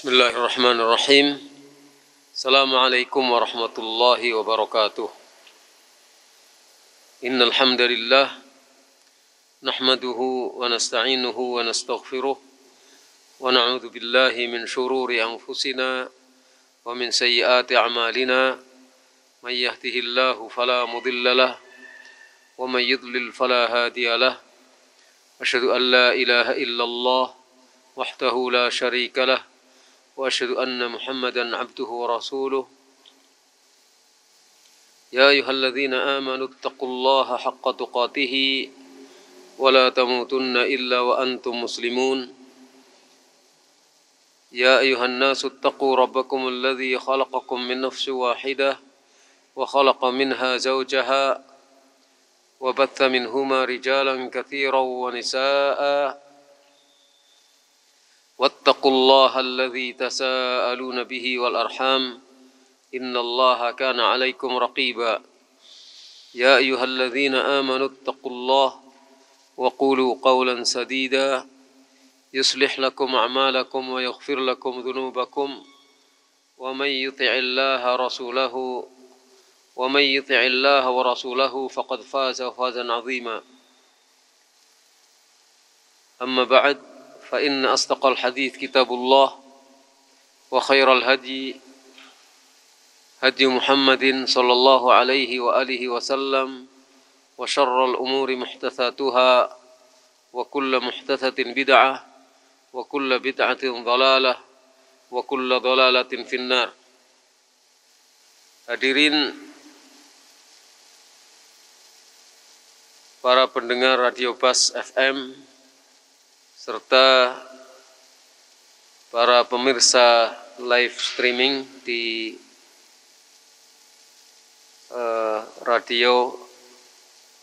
Bismillahirrahmanirrahim. Assalamualaikum warahmatullahi wabarakatuh. Innal hamdalillah nahmaduhu wa nasta'inuhu wa nastaghfiruh wa na'udzu billahi min shururi anfusina wa min sayyiati a'malina. May yahdihillahu fala mudilla lahu wa may yudlil fala hadiya lahu. Asyhadu an la ilaha illallah wahdahu la syarika lahu wa asyhadu anna Muhammadan abduhu wa rasuluh. Ya ayyuhalladzina amanu taqullaha haqqa tuqatih wa la tamutunna illa wa antum muslimun. Ya ayyuhan nasu taqu rabbakum alladzi khalaqakum min nafsin wahidah wa khalaqa minha zawjaha wa batha minhuma rijalan katsiran wa nisaa'a. واتقوا الله الذي تساءلون به والأرحام إن الله كان عليكم رقيبا يا أيها الذين آمنوا اتقوا الله وقولوا قولا سديدا يصلح لكم أعمالكم ويغفر لكم ذنوبكم ومن يطع الله ورسوله فقد فاز فوزا عظيما أما بعد فإن أصدق الحديث كتاب الله وخير الهدي هدي محمد صلى الله عليه وآله وسلم وشر الأمور محدثاتها وكل محدثة بدعة وكل بدعة ضلالة وكل ضلالة في النار. Hadirin para pendengar Radio Bas FM serta para pemirsa live streaming di radio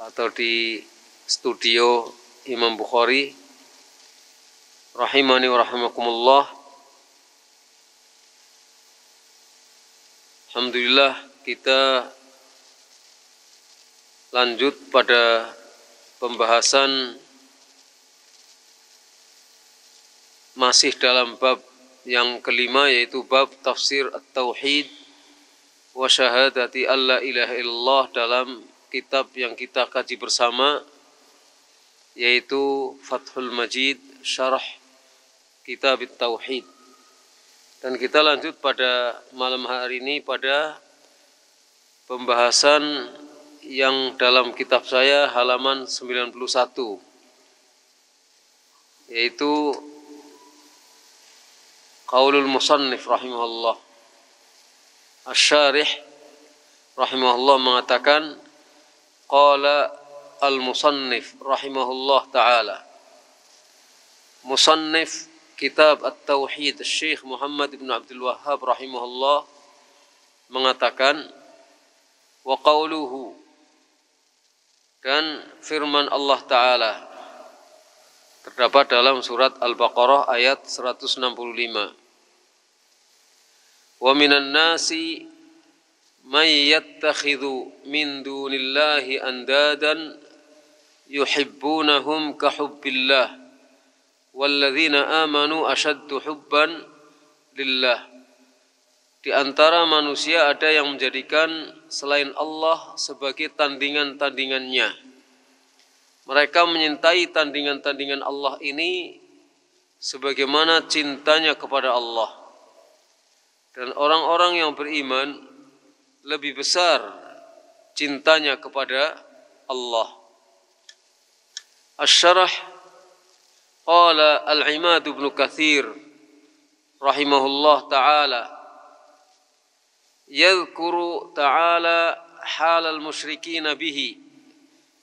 atau di studio Imam Bukhari rahimani wa rahimakumullah. Alhamdulillah, kita lanjut pada pembahasan masih dalam bab yang kelima, yaitu bab tafsir at-tauhid wa syahadati alla ilaha illallah dalam kitab yang kita kaji bersama, yaitu Fathul Majid Syarah Kitab at-Tauhid. Dan kita lanjut pada malam hari ini pada pembahasan yang dalam kitab saya halaman 91, yaitu qaulul musannif rahimahullah. Asy-syarih rahimahullah mengatakan, qala al-musannif rahimahullah ta'ala. Musannif kitab At-Tauhid Syekh Muhammad ibn Abdul Wahhab rahimahullah mengatakan, wa qauluhu, dan firman Allah Ta'ala terdapat dalam surat Al-Baqarah ayat 165. Wa minan nasi may yattakhidhu min dunillahi andadan yuhibbunahum ka hubbillah walladzina amanu ashaddu hubban lillah. Di antara manusia ada yang menjadikan selain Allah sebagai tandingan-tandingannya. Mereka menyintai tandingan-tandingan Allah ini sebagaimana cintanya kepada Allah. Dan orang-orang yang beriman lebih besar cintanya kepada Allah. Asy-syarah, qala Al-Imad ibn Katsir rahimahullah ta'ala, yadhkuru ta'ala halal musyrikin bihi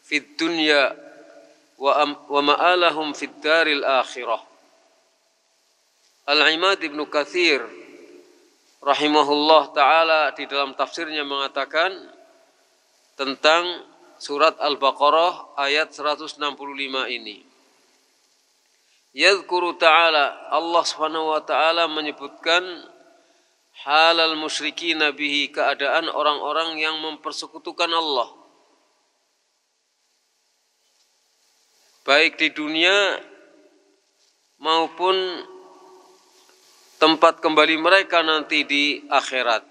fid dunya wa ma'alahum fid daril akhirah. Al-Imad ibn Katsir rahimahullah ta'ala di dalam tafsirnya mengatakan tentang surat Al-Baqarah ayat 165 ini. Yadhkuru ta'ala, Allah subhanahu wa ta'ala menyebutkan halal musyrikin bihi, keadaan orang-orang yang mempersekutukan Allah, baik di dunia maupun tempat kembali mereka nanti di akhirat.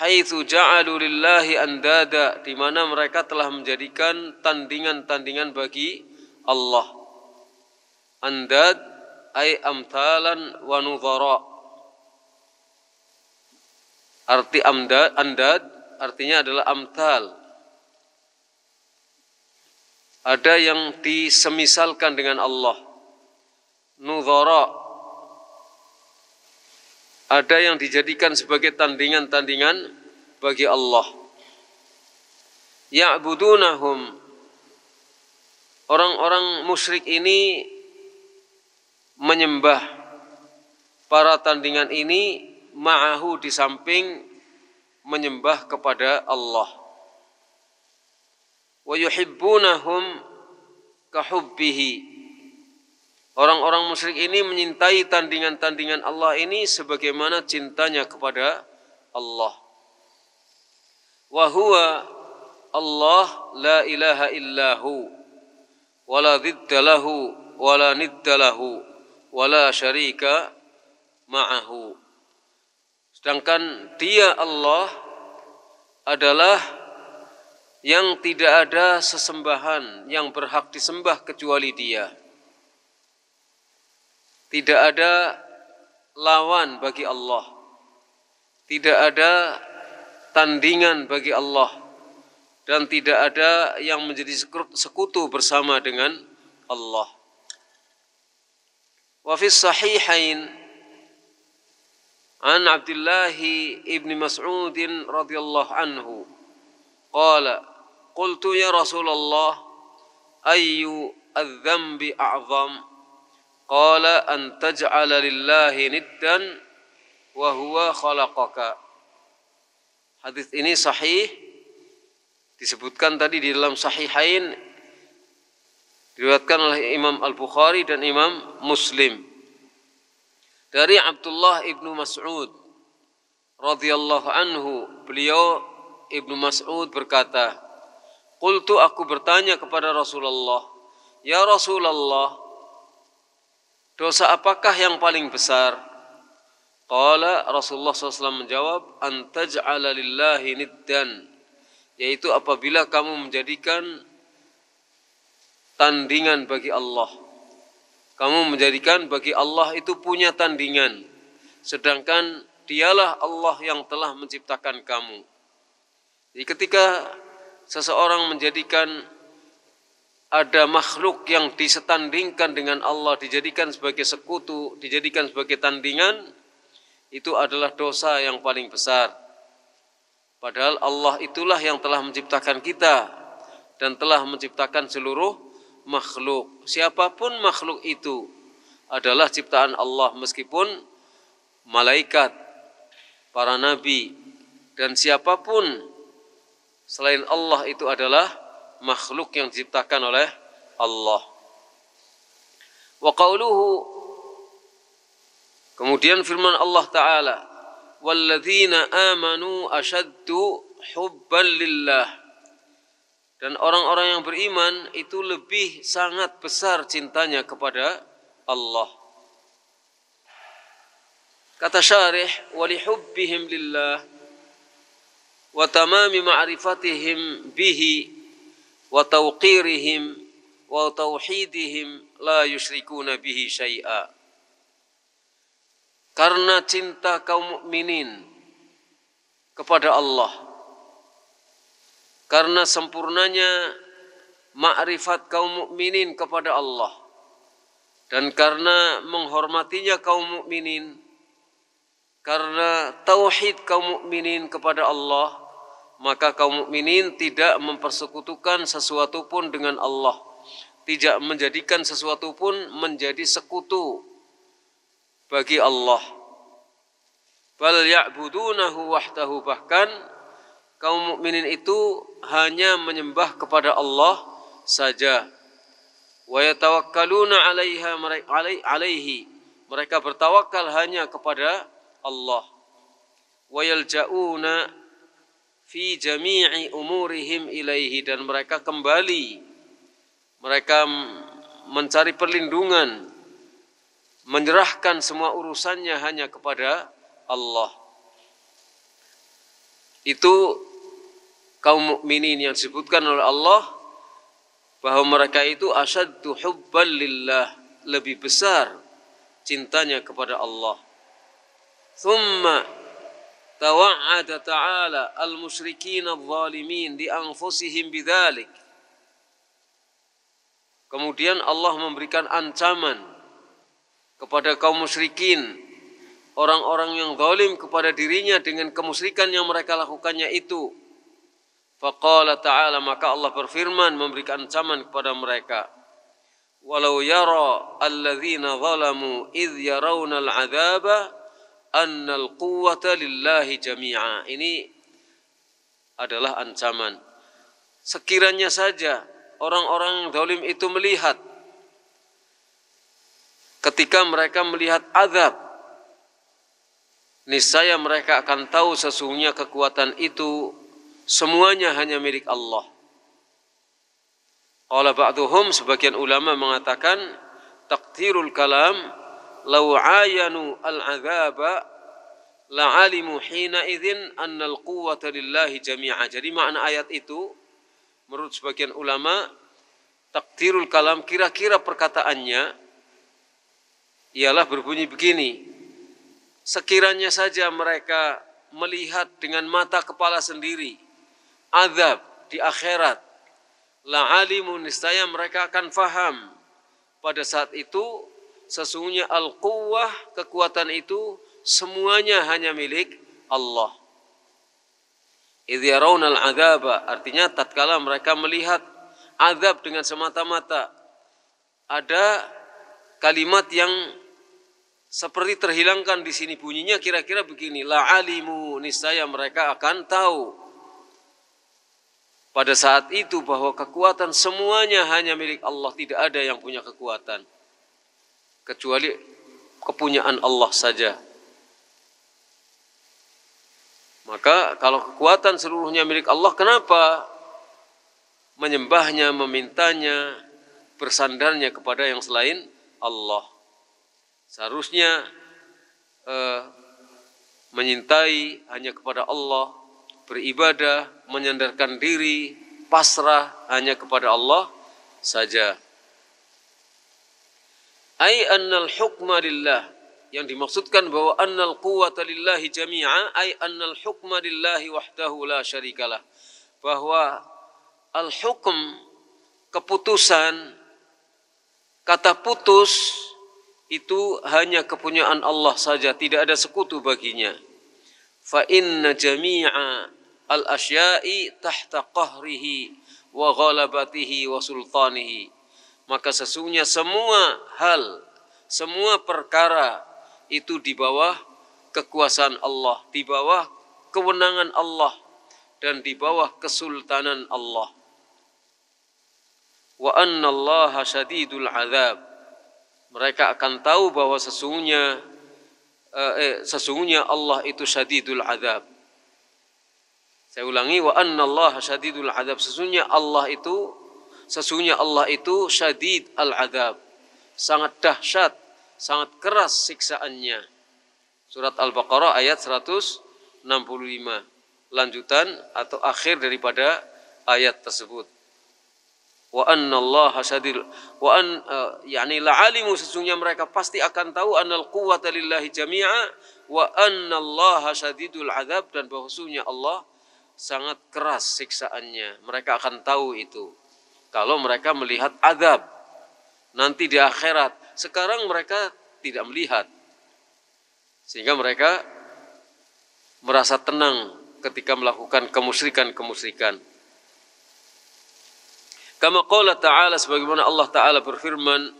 Haitsu ja'alu lillahi andada, di mana mereka telah menjadikan tandingan-tandingan bagi Allah. Andad ay amthalan wa nudhara. Arti andad artinya adalah amthal. Ada yang disemisalkan dengan Allah. Nudhara, ada yang dijadikan sebagai tandingan-tandingan bagi Allah. Ya'budunahum, orang-orang musyrik ini menyembah para tandingan ini ma'ahu, di samping menyembah kepada Allah. Wa yuhibbunahum kahubbihi, orang-orang musyrik ini menyintai tandingan-tandingan Allah ini sebagaimana cintanya kepada Allah. Wa huwa Allah la ilaha illahu wa la dhidda lahu wa la nidda lahu wa la syarika ma'ahu. Sedangkan dia Allah adalah yang tidak ada sesembahan yang berhak disembah kecuali Dia. Tidak ada lawan bagi Allah. Tidak ada tandingan bagi Allah. Dan tidak ada yang menjadi sekutu bersama dengan Allah. Wa fis sahihain an Abdullah ibn Mas'ud radhiyallahu anhu qala qultu ya Rasulullah ayyu adz-dzambi a'zam qala an taj'ala lillahi niddan wa huwa khalaqaka. Hadis ini sahih, disebutkan tadi di dalam Sahihain, diriwayatkan oleh Imam Al-Bukhari dan Imam Muslim. Dari Abdullah ibnu Mas'ud radhiyallahu anhu, beliau Ibnu Mas'ud berkata, qultu, aku bertanya kepada Rasulullah, ya Rasulullah, dosa apakah yang paling besar? Qala, Rasulullah SAW menjawab, an taj'ala lillahi niddan, yaitu apabila kamu menjadikan tandingan bagi Allah. Kamu menjadikan bagi Allah itu punya tandingan, sedangkan dialah Allah yang telah menciptakan kamu. Jadi ketika seseorang menjadikan ada makhluk yang disetandingkan dengan Allah, dijadikan sebagai sekutu, dijadikan sebagai tandingan, itu adalah dosa yang paling besar. Padahal Allah itulah yang telah menciptakan kita dan telah menciptakan seluruh makhluk. Siapapun makhluk itu adalah ciptaan Allah, meskipun malaikat, para nabi, dan siapapun selain Allah itu adalah makhluk yang diciptakan oleh Allah. Wa qauluhu, kemudian firman Allah Ta'ala, walladzina amanu asyaddu hubban lillah, dan orang-orang yang beriman itu lebih sangat besar cintanya kepada Allah. Kata syarih, walihubbihim lillah wa tamami ma'rifatihim bihi wa tawqirihim wa tauhidihim la yusyrikuna bihi syai'a. Karena cinta kaum mukminin kepada Allah, karena sempurnanya makrifat kaum mukminin kepada Allah, dan karena menghormatinya kaum mukminin, karena tauhid kaum mukminin kepada Allah, maka kaum mukminin tidak mempersekutukan sesuatu pun dengan Allah, tidak menjadikan sesuatu pun menjadi sekutu bagi Allah. Bal ya'budunahu wahdahu, bahkan kaum mukminin itu hanya menyembah kepada Allah saja. Wa yatawakkaluna 'alaihi, mereka bertawakal hanya kepada Allah. Wa yalja'una fi jami'i umurihim ilaihi, dan mereka kembali, mereka mencari perlindungan menyerahkan semua urusannya hanya kepada Allah. Itu kaum mukminin yang disebutkan oleh Allah bahwa mereka itu asyaddu hubban lillah, lebih besar cintanya kepada Allah. Thumma tawa'ada ta'ala al-musyrikin adh-dhalimin li anfusihim bidzalik. Kemudian Allah memberikan ancaman kepada kaum musyrikin, orang-orang yang zalim kepada dirinya dengan kemusyrikan yang mereka lakukannya itu. Faqala ta'ala, maka Allah berfirman memberikan ancaman kepada mereka. Walau yara alladzina zalamu idh yarawna al-'adzaba annal quwwata lillahi jami'a. Ini adalah ancaman. Sekiranya saja orang-orang yang zalim itu melihat, ketika mereka melihat azab, niscaya mereka akan tahu sesungguhnya kekuatan itu semuanya hanya milik Allah. Qala ba'duhum, sebagian ulama mengatakan taqdirul kalam law ayanu al-'adzaba la'alimu hina idzin annal quwwata lillahi jami'a. Jadi makna ayat itu menurut sebagian ulama, taqdirul kalam kira-kira perkataannya ialah berbunyi begini: sekiranya saja mereka melihat dengan mata kepala sendiri azab di akhirat, la'alimu, niscaya mereka akan faham pada saat itu sesungguhnya al-quwwah, kekuatan itu semuanya hanya milik Allah. Idh yarawna al-'adzaba, artinya tatkala mereka melihat azab dengan semata-mata. Ada kalimat yang seperti terhilangkan di sini, bunyinya kira-kira begini: la'alimu, niscaya mereka akan tahu pada saat itu bahwa kekuatan semuanya hanya milik Allah, tidak ada yang punya kekuatan kecuali kepunyaan Allah saja. Maka kalau kekuatan seluruhnya milik Allah, kenapa menyembahnya, memintanya, bersandarnya kepada yang selain Allah? Seharusnya menyintai hanya kepada Allah, beribadah, menyandarkan diri, pasrah hanya kepada Allah saja. Ai annal hukma lillah, yang dimaksudkan bahwa annal quwwata lillahi jami'a, ai annal hukma lillahi wahdahu la syarikalah, bahwa al-hukm, keputusan, kata putus itu hanya kepunyaan Allah saja, tidak ada sekutu baginya. Fa inna jami'a al-asya'i tahta qahrihi wa ghalabatihi wa sultanihi. Maka sesungguhnya semua hal, semua perkara itu di bawah kekuasaan Allah, di bawah kewenangan Allah, dan di bawah kesultanan Allah. Wa anna Allaha syadidul 'adzab. Mereka akan tahu bahwa sesungguhnya Allah itu syadidul 'adzab. Saya ulangi, wa anna Allaha syadidul 'adzab. Sesungguhnya Allah itu syadid al-'adzab, sangat dahsyat, sangat keras siksaannya. Surat Al-Baqarah ayat 165, lanjutan atau akhir daripada ayat tersebut. Wa anna Allaha syadid wa an yani la'alimu, sesungguhnya mereka pasti akan tahu annal quwwata lillahi jami'a wa anna Allaha syadidul 'adzab, dan bahwa sesungguhnya Allah sangat keras siksaannya. Mereka akan tahu itu kalau mereka melihat azab nanti di akhirat. Sekarang mereka tidak melihat, sehingga mereka merasa tenang ketika melakukan kemusyrikan. Kama qala ta'ala, sebagaimana Allah Ta'ala berfirman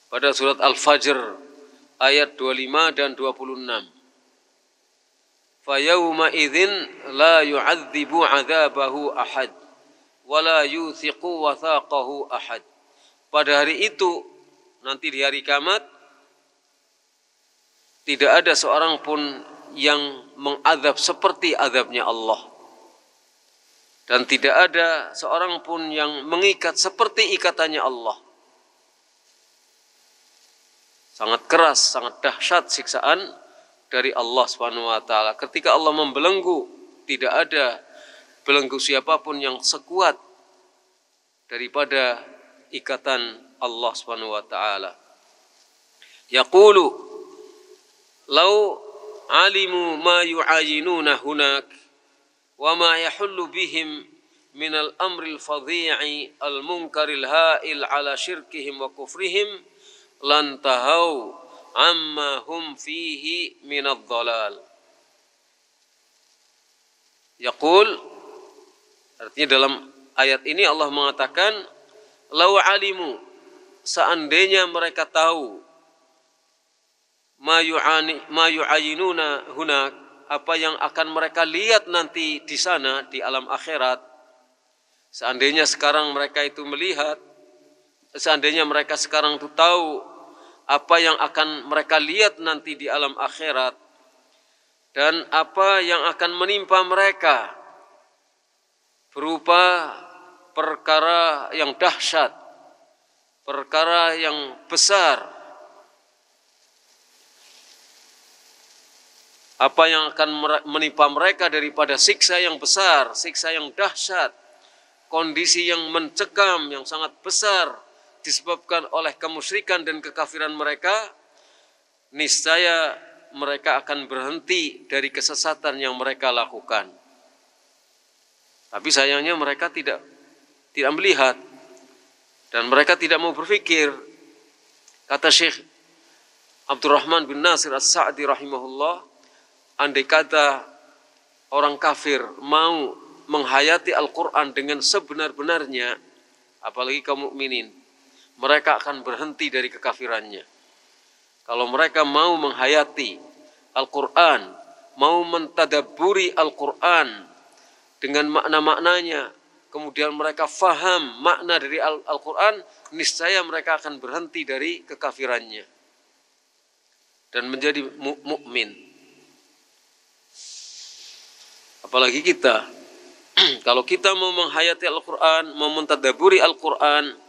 pada surat Al-Fajr ayat 25 dan 26. Fa yawma idzin la yu'adzibu 'adzabahu ahad wa la yuthiqu wathaqahu ahad. Pada hari itu, nanti di hari kiamat, tidak ada seorang pun yang mengazab seperti azabnya Allah. Dan tidak ada seorang pun yang mengikat seperti ikatannya Allah. Sangat keras, sangat dahsyat siksaan dari Allah Subhanahu wa taala. Ketika Allah membelenggu, tidak ada belenggu siapapun yang sekuat daripada ikatan Allah Subhanahu wa taala. Yaqulu law alimu ma yu'ayinuna hunak wa ma yahullu bihim min al-amri al-fadhi'i al-munkari al-ha'il ala syirkihim wa kufrihim lantahau amma hum fihi min ad-dhalal. Yaqul, artinya dalam ayat ini Allah mengatakan law alimu, seandainya mereka tahu, ma yu'ayinuna hunak, apa yang akan mereka lihat nanti di sana di alam akhirat. Seandainya sekarang mereka itu melihat, seandainya mereka sekarang itu tahu apa yang akan mereka lihat nanti di alam akhirat dan apa yang akan menimpa mereka berupa perkara yang dahsyat, perkara yang besar, apa yang akan menimpa mereka daripada siksa yang besar, siksa yang dahsyat, kondisi yang mencekam, yang sangat besar disebabkan oleh kemusyrikan dan kekafiran mereka, niscaya mereka akan berhenti dari kesesatan yang mereka lakukan. Tapi sayangnya mereka tidak melihat dan mereka tidak mau berpikir. Kata Syekh Abdurrahman bin Nasir As-Sa'di rahimahullah, andai kata orang kafir mau menghayati Al-Quran dengan sebenar-benarnya, apalagi kaum mukminin, mereka akan berhenti dari kekafirannya. Kalau mereka mau menghayati Al-Quran, mau mentadabburi Al-Quran dengan makna-maknanya, kemudian mereka faham makna dari Al-Quran, niscaya mereka akan berhenti dari kekafirannya dan menjadi mukmin. Apalagi kita, kalau kita mau menghayati Al-Quran, mau mentadabburi Al-Quran,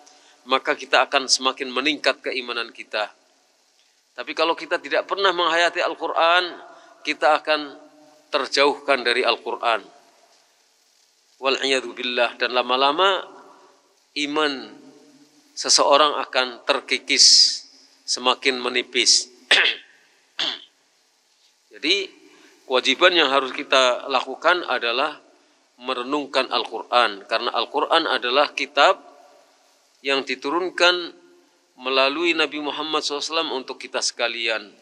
maka kita akan semakin meningkat keimanan kita. Tapi kalau kita tidak pernah menghayati Al-Quran, kita akan terjauhkan dari Al-Quran. Wal'iyadu billah. Dan lama-lama iman seseorang akan terkikis, semakin menipis. Jadi kewajiban yang harus kita lakukan adalah merenungkan Al-Quran. Karena Al-Quran adalah kitab yang diturunkan melalui Nabi Muhammad SAW untuk kita sekalian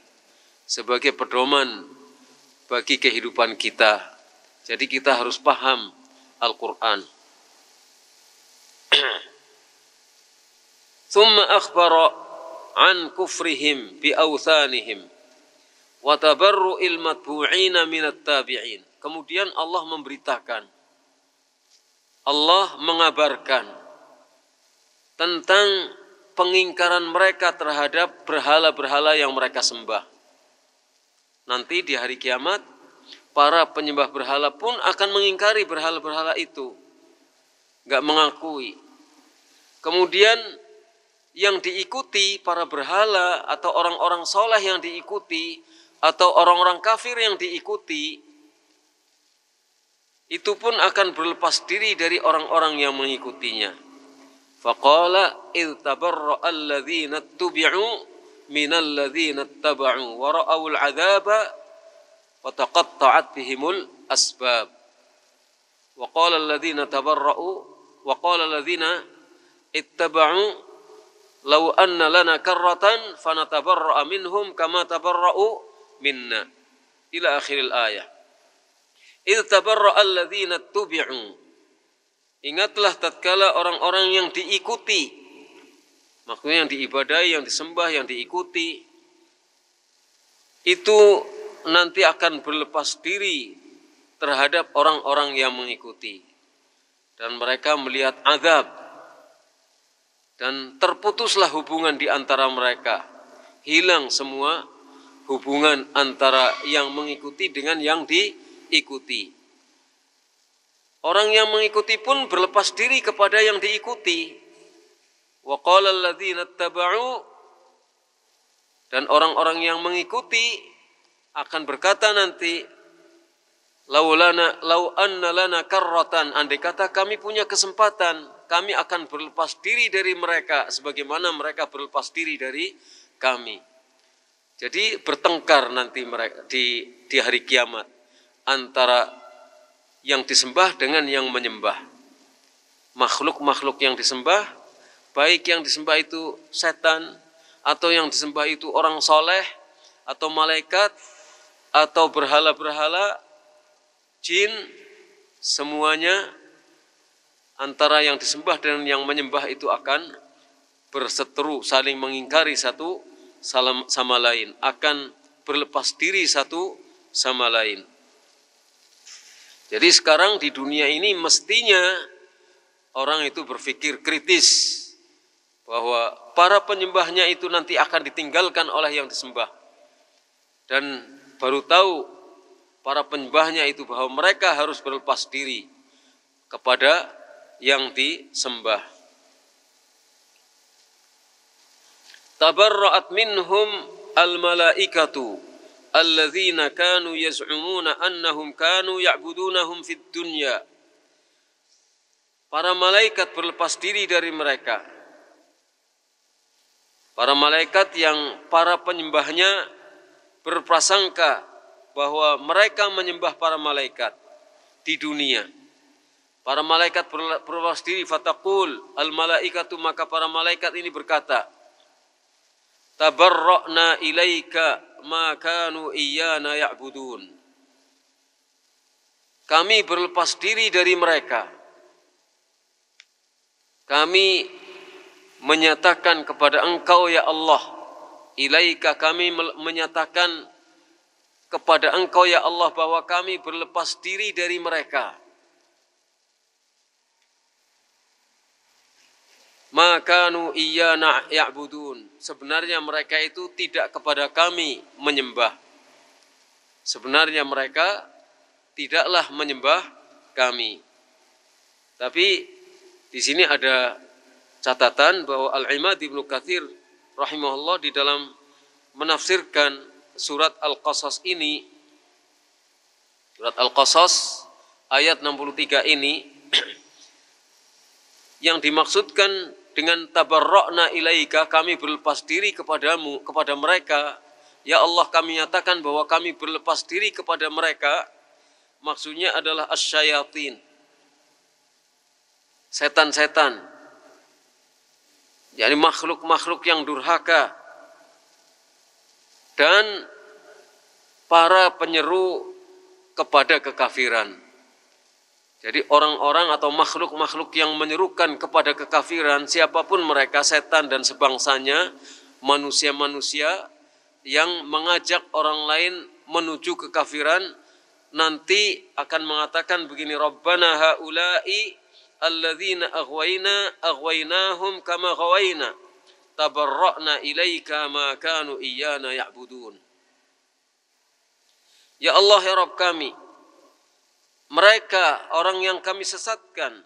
sebagai pedoman bagi kehidupan kita. Jadi kita harus paham Al-Quran. Thumma akhbara an kufrihim bi awthanihim wa tabarru'il matbu'ina minat tabi'in. Kemudian Allah memberitakan, Allah mengabarkan tentang pengingkaran mereka terhadap berhala-berhala yang mereka sembah. Nanti di hari kiamat, para penyembah berhala pun akan mengingkari berhala-berhala itu, nggak mengakui. Kemudian yang diikuti para berhala atau orang-orang soleh yang diikuti atau orang-orang kafir yang diikuti, itu pun akan berlepas diri dari orang-orang yang mengikutinya. Faqala idh tabarra'a alladhina ittubi'u minal ladzina ittaba'u wa ra'awul 'adzaba wa taqatta'at bihimul asbab. Wa qala alladhina tabarra'u wa qala alladhina ittaba'u law anna lana karratan fanatabarra'a minhum kama tabarra'u minna. Ila akhiril ayah. Idh tabarra'a alladhina ittubi'u. Ingatlah tatkala orang-orang yang diikuti, maksudnya yang diibadahi, yang disembah, yang diikuti, itu nanti akan berlepas diri terhadap orang-orang yang mengikuti. Dan mereka melihat azab. Dan terputuslah hubungan di antara mereka. Hilang semua hubungan antara yang mengikuti dengan yang diikuti. Orang yang mengikuti pun berlepas diri kepada yang diikuti. Wa qala alladhina ittaba'u Dan orang-orang yang mengikuti akan berkata nanti, lau anna lana karratan, andai kata kami punya kesempatan, kami akan berlepas diri dari mereka sebagaimana mereka berlepas diri dari kami. Jadi bertengkar nanti mereka di hari kiamat antara yang disembah dengan yang menyembah. Makhluk-makhluk yang disembah, baik yang disembah itu setan, atau yang disembah itu orang soleh, atau malaikat, atau berhala-berhala, jin, semuanya antara yang disembah dan yang menyembah itu akan berseteru, saling mengingkari satu sama lain, akan berlepas diri satu sama lain. Jadi sekarang di dunia ini mestinya orang itu berpikir kritis bahwa para penyembahnya itu nanti akan ditinggalkan oleh yang disembah. Dan baru tahu para penyembahnya itu bahwa mereka harus berlepas diri kepada yang disembah. Tabarra'at minhum al-malaikatu alladzina kanu yaz'umuna annahum kanu ya'budunahum fid dunya. Para malaikat berlepas diri dari mereka. Para malaikat yang para penyembahnya berprasangka bahwa mereka menyembah para malaikat di dunia. Para malaikat berlepas diri, fataqul al-malaikatu, maka para malaikat ini berkata, tabarra'na ilaika ma kanu iyyana ya'budun. Kami berlepas diri dari mereka. Kami menyatakan kepada Engkau ya Allah, ilaika, kami menyatakan kepada Engkau ya Allah bahwa kami berlepas diri dari mereka. Ma kanu iyyana ya'budun. Sebenarnya mereka itu tidak kepada kami menyembah. Sebenarnya mereka tidaklah menyembah kami. Tapi di sini ada catatan bahwa Al-Imad Ibnu Katsir rahimahullah di dalam menafsirkan surat Al-Qasas ini, surat Al-Qasas ayat 63 ini, yang dimaksudkan dengan tabarra'na ilaika, kami berlepas diri kepadamu, kepada mereka, ya Allah kami nyatakan bahwa kami berlepas diri kepada mereka, maksudnya adalah asyayatin, setan-setan, yakni makhluk-makhluk yang durhaka dan para penyeru kepada kekafiran. Jadi orang-orang atau makhluk-makhluk yang menyerukan kepada kekafiran, siapapun mereka, setan dan sebangsanya, manusia-manusia yang mengajak orang lain menuju kekafiran, nanti akan mengatakan begini, Rabbana haula'i alladzina aghwainahum kama ghawaina tabarra'na ilaika ma kanu iyyana ya'budun. Ya Allah, ya Rabb kami, mereka orang yang kami sesatkan,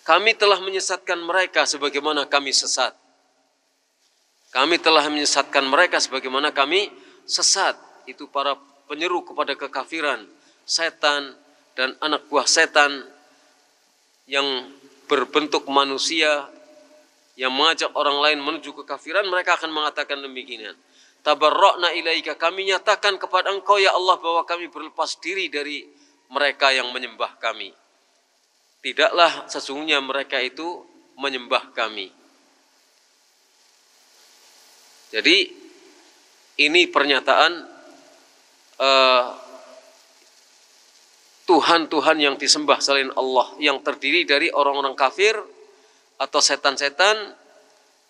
kami telah menyesatkan mereka sebagaimana kami sesat. Kami telah menyesatkan mereka sebagaimana kami sesat. Itu para penyeru kepada kekafiran, setan dan anak buah setan yang berbentuk manusia yang mengajak orang lain menuju kekafiran, mereka akan mengatakan demikian. Tabarra'na ilaika, kami nyatakan kepada Engkau ya Allah bahwa kami berlepas diri dari mereka yang menyembah kami. Tidaklah sesungguhnya mereka itu menyembah kami. Jadi ini pernyataan Tuhan-Tuhan yang disembah selain Allah, yang terdiri dari orang-orang kafir atau setan-setan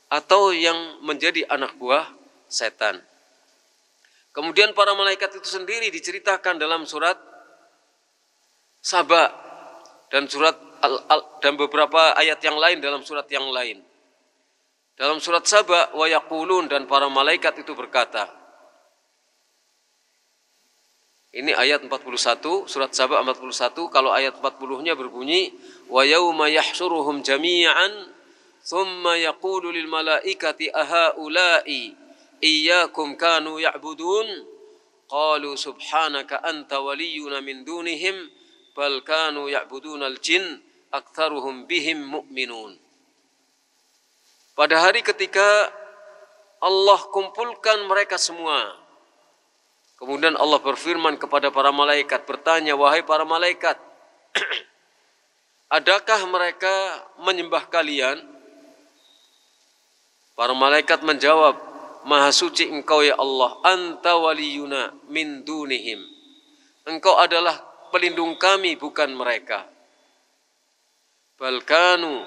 atau yang menjadi anak buah setan. Kemudian para malaikat itu sendiri diceritakan dalam surat Saba dan dan beberapa ayat yang lain dalam surat yang lain. Dalam surat Saba, wa yaqulun, dan para malaikat itu berkata. Ini ayat 41, surat Saba 41, kalau ayat 40-nya berbunyi wa yauma yahsyuruhum jami'an thumma yaqulu lil malaikati ahaula'i iyyakum kanu ya'budun qalu subhanaka anta waliyuna min dunihim bal kanu ya'budunal jin aktsaruhum bihim mu'minun. Pada hari ketika Allah kumpulkan mereka semua, kemudian Allah berfirman kepada para malaikat, bertanya, wahai para malaikat, adakah mereka menyembah kalian? Para malaikat menjawab, maha suci engkau ya Allah, anta waliyuna min dunihim. Engkau adalah pelindung kami, bukan mereka. Balkanu,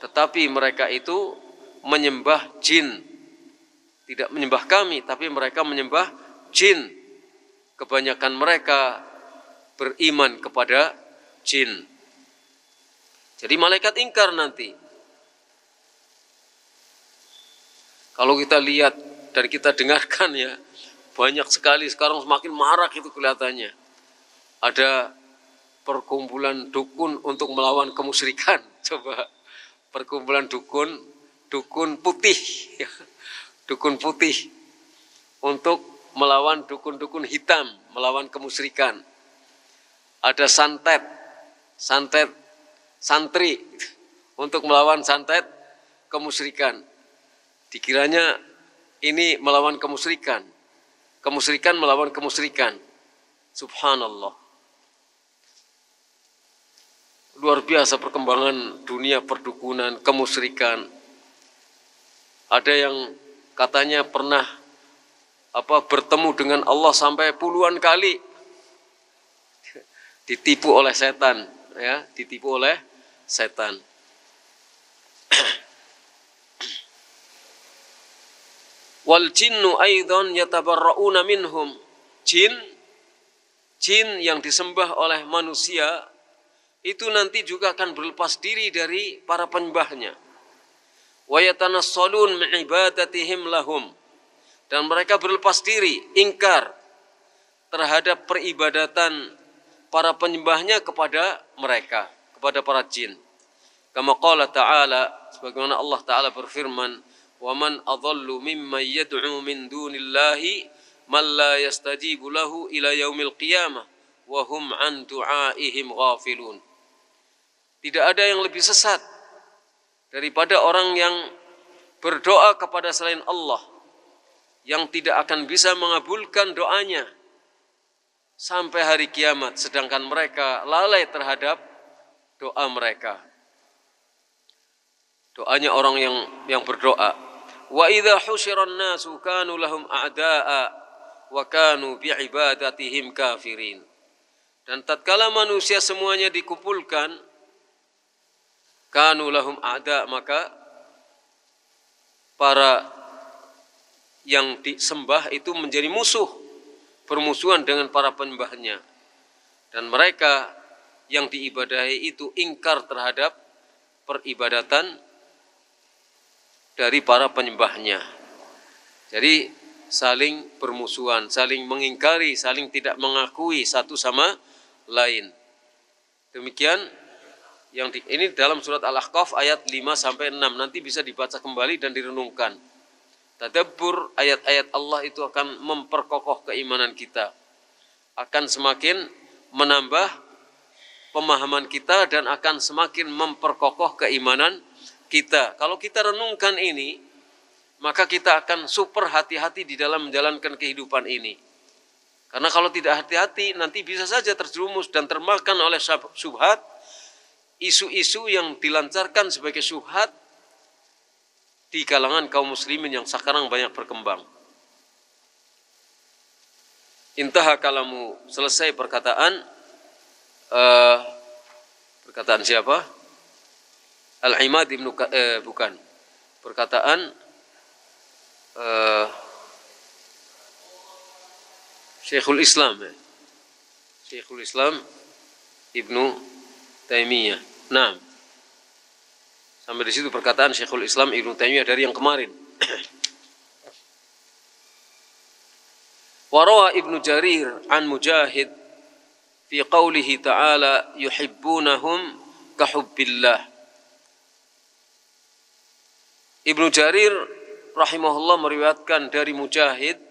tetapi mereka itu menyembah jin. Tidak menyembah kami, tapi mereka menyembah jin. Kebanyakan mereka beriman kepada jin. Jadi malaikat ingkar nanti. Kalau kita lihat dan kita dengarkan ya, banyak sekali sekarang semakin marak itu kelihatannya. Ada perkumpulan dukun untuk melawan kemusyrikan. Coba perkumpulan dukun putih. Dukun putih untuk melawan dukun-dukun hitam, melawan kemusyrikan. Ada santri untuk melawan santet kemusyrikan. Dikiranya ini melawan kemusyrikan. Kemusyrikan melawan kemusyrikan. Subhanallah. Luar biasa perkembangan dunia perdukunan, kemusyrikan. Ada yang katanya pernah bertemu dengan Allah sampai puluhan kali. Ditipu oleh setan, ya, ditipu oleh setan. Wal jinnu aidan yatabarrauna minhum. Jin yang disembah oleh manusia itu nanti juga akan berlepas diri dari para penyembahnya. Wa yatanassalun min ibadatihim lahum. Dan mereka berlepas diri, ingkar terhadap peribadatan para penyembahnya kepada mereka, kepada para jin. Kama qala ta'ala, sebagaimana Allah Ta'ala berfirman, wa man adallu mimman yad'u min dunillahi man la yastajibu lahu ila yaumil qiyamah wa hum an du'aihim ghafilun. Tidak ada yang lebih sesat daripada orang yang berdoa kepada selain Allah, yang tidak akan bisa mengabulkan doanya sampai hari kiamat, sedangkan mereka lalai terhadap doa mereka. Doanya orang yang berdoa. Wa idza husyiran nasu kanu lahum a'da'a wa kanu bi'ibadatihim kafirin. Dan tatkala manusia semuanya dikumpulkan, kanu lahum a'da', maka para yang disembah itu menjadi musuh, bermusuhan dengan para penyembahnya. Dan mereka yang diibadahi itu ingkar terhadap peribadatan dari para penyembahnya. Jadi saling bermusuhan, saling mengingkari, saling tidak mengakui satu sama lain. Demikian ini dalam surat Al-Ahqaf ayat 5-6, nanti bisa dibaca kembali dan direnungkan. Tadabbur ayat-ayat Allah itu akan memperkokoh keimanan kita, akan semakin menambah pemahaman kita dan akan semakin memperkokoh keimanan kita. Kalau kita renungkan ini, maka kita akan super hati-hati di dalam menjalankan kehidupan ini. Karena kalau tidak hati-hati, nanti bisa saja terjerumus dan termakan oleh syubhat, isu-isu yang dilancarkan sebagai syubhat di kalangan kaum muslimin yang sekarang banyak berkembang. Intaha kalamu, selesai perkataan siapa? Al-Imad ibnu bukan. Perkataan Syekhul Islam. Syekhul Islam Ibnu Taimiyah. Nah, sampai di situ perkataan Syekhul Islam Ibnu Taimiyah dari yang kemarin. Warawa Ibnu Jarir an Mujahid fi qawlihi ta'ala yuhibbunahum kahubbillah. Ibnu Jarir rahimahullah meriwayatkan dari Mujahid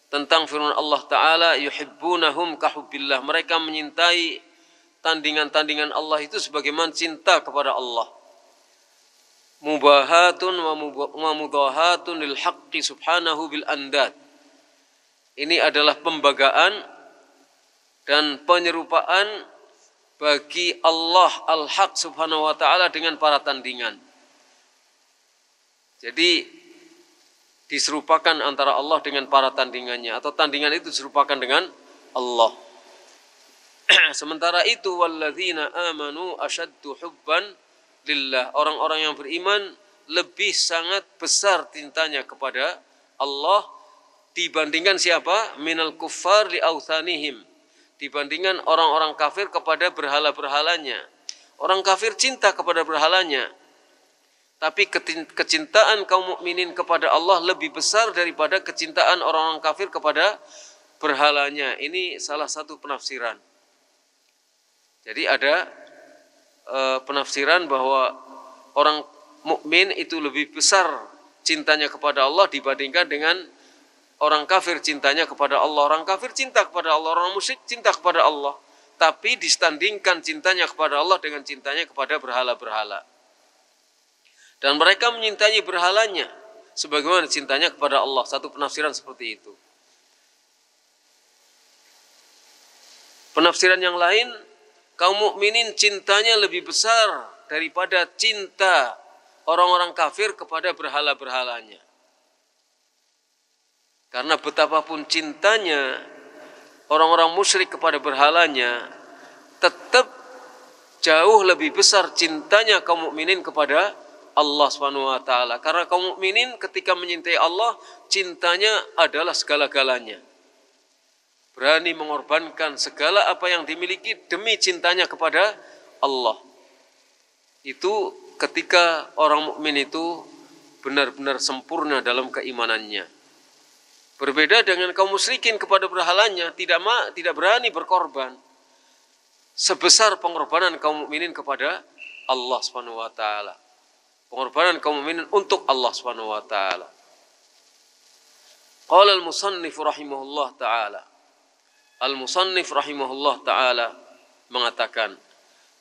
tentang firman Allah Ta'ala, yuhibbunahum kahubbillah. Mereka menyintai tandingan-tandingan Allah itu sebagaimana cinta kepada Allah. Mubahatun wa mudahatun lil haqqi subhanahu bil andad. Ini adalah pembagaan dan penyerupaan bagi Allah al-haq subhanahu wa ta'ala dengan para tandingan. Jadi diserupakan antara Allah dengan para tandingannya, atau tandingan itu diserupakan dengan Allah. Sementara itu walladzina amanu asyaddu hubban lillah. Orang-orang yang beriman lebih sangat besar cintanya kepada Allah dibandingkan siapa? Minal kuffar li authanihim. Dibandingkan orang-orang kafir kepada berhala-berhalanya. Orang kafir cinta kepada berhalanya. Tapi kecintaan kaum mukminin kepada Allah lebih besar daripada kecintaan orang-orang kafir kepada berhalanya. Ini salah satu penafsiran. Jadi ada penafsiran bahwa orang mukmin itu lebih besar cintanya kepada Allah dibandingkan dengan orang kafir cintanya kepada Allah. Orang kafir cinta kepada Allah, orang musyrik cinta kepada Allah. Tapi disandingkan cintanya kepada Allah dengan cintanya kepada berhala-berhala. Dan mereka menyintai berhalanya sebagaimana cintanya kepada Allah. Satu penafsiran seperti itu. Penafsiran yang lain, kaum mukminin cintanya lebih besar daripada cinta orang-orang kafir kepada berhala-berhalanya. Karena betapapun cintanya orang-orang musyrik kepada berhalanya, tetap jauh lebih besar cintanya kaum mukminin kepada Allah Subhanahu wa taala. Karena kaum mukminin ketika menyintai Allah, cintanya adalah segala-galanya. Berani mengorbankan segala apa yang dimiliki demi cintanya kepada Allah. Itu ketika orang mukmin itu benar-benar sempurna dalam keimanannya. Berbeda dengan kaum musyrikin kepada berhalanya, tidak berani berkorban sebesar pengorbanan kaum mukminin kepada Allah Subhanahu wa taala. Pengorbanan kaum mukminin untuk Allah Subhanahu wa taala. Qala al-musannif rahimahullah taala. Al-musannif rahimahullah taala mengatakan,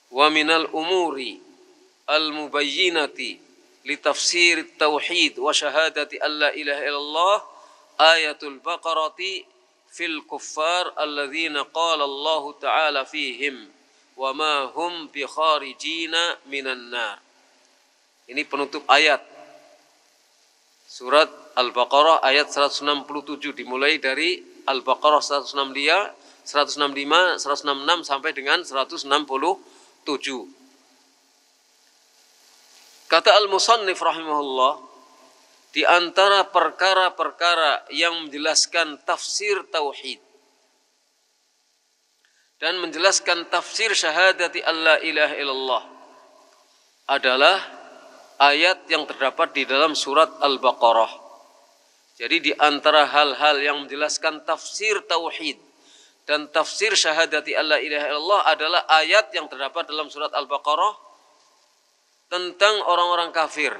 wa minal umuri al-mubayyinati li tafsir tauhid wa syahadati alla ilaha illallah ayatul baqarati fil kuffar alladzina qala Allah ta'ala fihim wa ma hum bi kharijina minan nar. Ini penutup ayat surat Al-Baqarah ayat 167, dimulai dari Al-Baqarah 165, 166 sampai dengan 167. Kata al-musannif rahimahullah, di antara perkara-perkara yang menjelaskan tafsir tauhid dan menjelaskan tafsir syahadati alla ilaha illallah adalah ayat yang terdapat di dalam surat Al-Baqarah. Jadi di antara hal-hal yang menjelaskan tafsir tauhid dan tafsir syahadati alla ilaha illallah adalah ayat yang terdapat dalam surat Al-Baqarah tentang orang-orang kafir.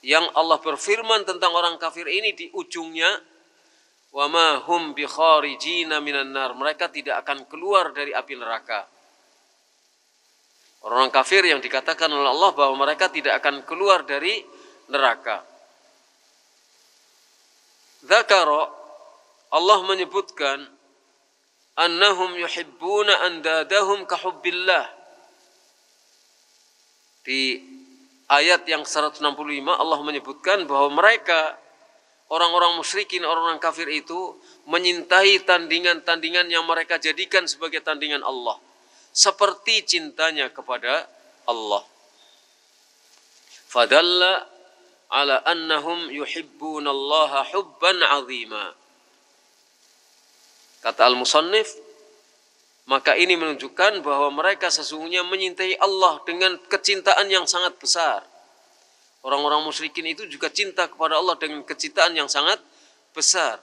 Yang Allah berfirman tentang orang kafir ini di ujungnya, wa ma hum bi kharijina minan nar. Mereka tidak akan keluar dari api neraka. Orang kafir yang dikatakan oleh Allah bahwa mereka tidak akan keluar dari neraka. Dzakara, Allah menyebutkan annahum yuhibbuna andadahum kahubbillah. Di ayat yang 165 Allah menyebutkan bahwa mereka orang-orang musyrikin, orang-orang kafir itu menyintai tandingan-tandingan yang mereka jadikan sebagai tandingan Allah, seperti cintanya kepada Allah. Fadalla ala annahum yuhibbunallaha hubban azima. Kata al-musannif, maka ini menunjukkan bahwa mereka sesungguhnya menyintai Allah dengan kecintaan yang sangat besar. Orang-orang musyrikin itu juga cinta kepada Allah dengan kecintaan yang sangat besar.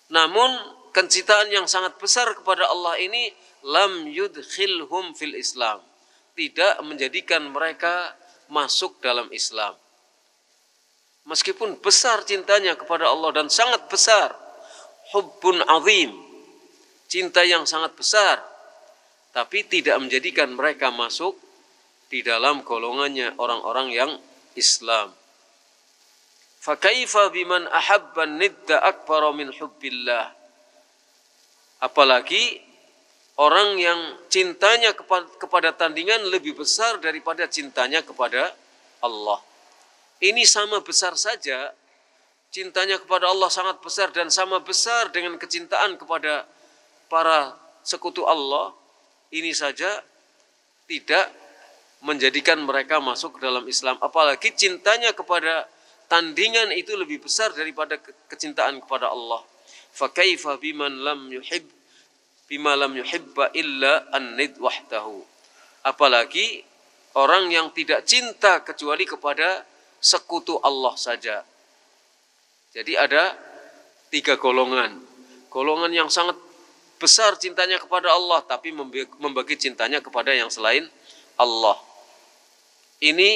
Namun kecintaan yang sangat besar kepada Allah ini lam yudkhilhum fil Islam, tidak menjadikan mereka masuk dalam Islam. meskipun besar cintanya kepada Allah dan sangat besar, hubbun azim, cinta yang sangat besar, tapi tidak menjadikan mereka masuk di dalam golongannya orang-orang yang Islam. Fakaifa biman ahabban nidda akbara min hubbillah. Apalagi orang yang cintanya kepada tandingan lebih besar daripada cintanya kepada Allah. Ini sama besar saja, cintanya kepada Allah sangat besar dan sama besar dengan kecintaan kepada para sekutu Allah. Ini saja tidak menjadikan mereka masuk ke dalam Islam. Apalagi cintanya kepada tandingan itu lebih besar daripada kecintaan kepada Allah. Fakaifa biman lam yuhibba illa an-nid wahdahu. Apalagi orang yang tidak cinta kecuali kepada sekutu Allah saja. Jadi ada 3 golongan. Golongan yang sangat besar cintanya kepada Allah, tapi membagi cintanya kepada yang selain Allah. Ini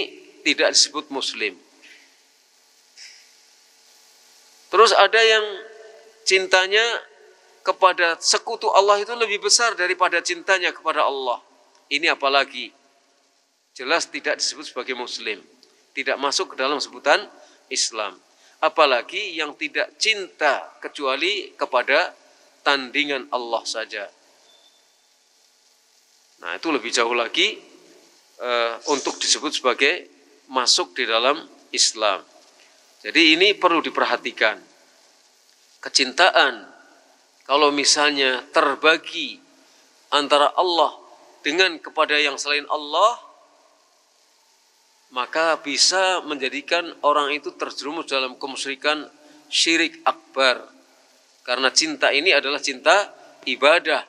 tidak disebut Muslim. Terus ada yang cintanya kepada sekutu Allah itu lebih besar daripada cintanya kepada Allah. Ini apalagi jelas tidak disebut sebagai Muslim, tidak masuk ke dalam sebutan Islam. Apalagi yang tidak cinta kecuali kepada tandingan Allah saja. Nah, itu lebih jauh lagi untuk disebut sebagai masuk di dalam Islam. Jadi ini perlu diperhatikan. Kecintaan kalau misalnya terbagi antara Allah dengan kepada yang selain Allah, maka bisa menjadikan orang itu terjerumus dalam kemusyrikan syirik akbar. Karena cinta ini adalah cinta ibadah,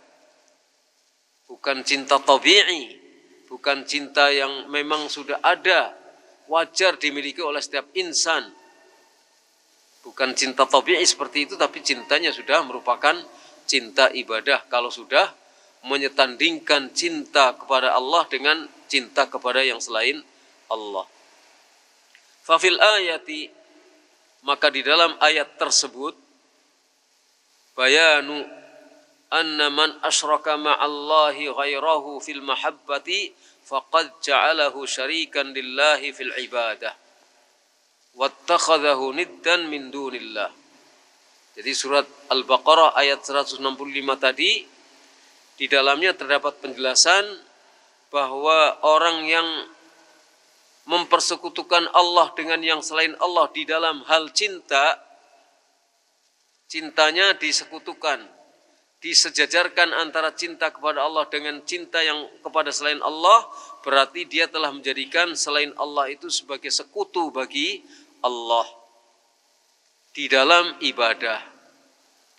bukan cinta tabi'i, bukan cinta yang memang sudah ada, wajar dimiliki oleh setiap insan. Bukan cinta tabi'i seperti itu, tapi cintanya sudah merupakan cinta ibadah. Kalau sudah menyetandingkan cinta kepada Allah dengan cinta kepada yang selain Allah. Fafil ayati, maka di dalam ayat tersebut, bayanu anna man asyraka ma'allahi ghairahu fil mahabbati faqad ja'alahu syarikan lillahi fil ibadah wattakhadhahu niddan min dunillah. Jadi surat Al-Baqarah ayat 165 tadi, di dalamnya terdapat penjelasan bahwa orang yang mempersekutukan Allah dengan yang selain Allah di dalam hal cinta, cintanya disekutukan, disejajarkan antara cinta kepada Allah dengan cinta yang kepada selain Allah, berarti dia telah menjadikan selain Allah itu sebagai sekutu bagi Allah di dalam ibadah.